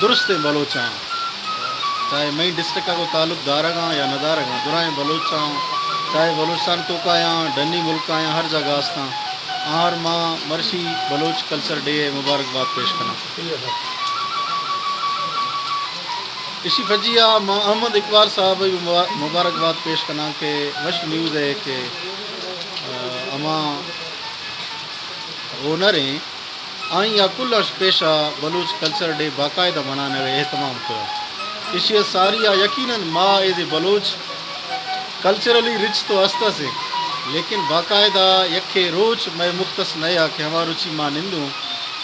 درست بلوچاں چاہے مئی ڈسٹرکٹ کو تعلق دارگاں یا نہ دارگاں درائیں بلوچاں چاہے بلوچستان تو کا یا ڈنی ملک یا ہر جگہ استاں آر ماں مرشی بلوچ کلچر ڈے مبارکباد پیش کرنا اسی فجیہ ماں احمد اقبال صاحب بھی مبارکباد پیش کرنا کہ وش نیوز ہے کہ اما اونریں آئیں یا کل پیشہ بلوچ کلچر ڈے باقاعدہ منانے کا اہتمام کیا اسی ساریہ یقیناً ماں اے بلوچ کلچرلی رچ تو استا سے لیکن باقاعدہ یکے روز میں مختص نیا کہ ہمارا روچی ماں نندوں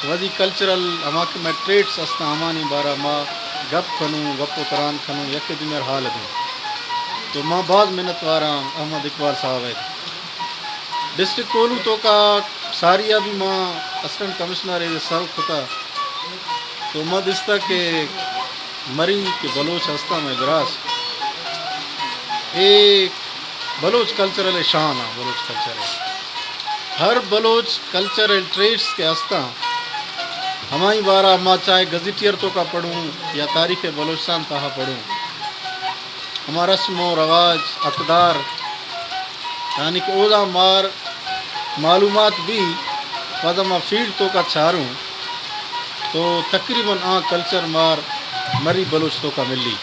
وزی کلچرل ہما کے میں ٹریٹس استا ہمانی بارہ ماں گپ کھنوں گپ و تران کھنوں یکے دنیا حال دوں تو ماں بعض منت واراں احمد اقبال صاحب ہے ڈسٹرکٹ کولو تو کا ساریہ بھی ماں اسسٹنٹ کمشنر ہے سر کھتا تو ماں دستا کہ مری کہ بلوچ ہستا میں دراز ایک بلوچ کلچرل شان ہے بلوچ کلچر ہے ہر بلوچ کلچرل ٹریٹس کے ہستا ہماری بارہ ماں چاہے گزیٹیئر تو کا پڑھوں یا تاریخ بلوچستان تہا پڑھوں ہمارا رسم و رواج اقدار یعنی کہ اولا مار معلومات بھی پدما فیلڈ تو کا چھاروں تو تقریباً کلچر مار مری بلوچ تو کا ملی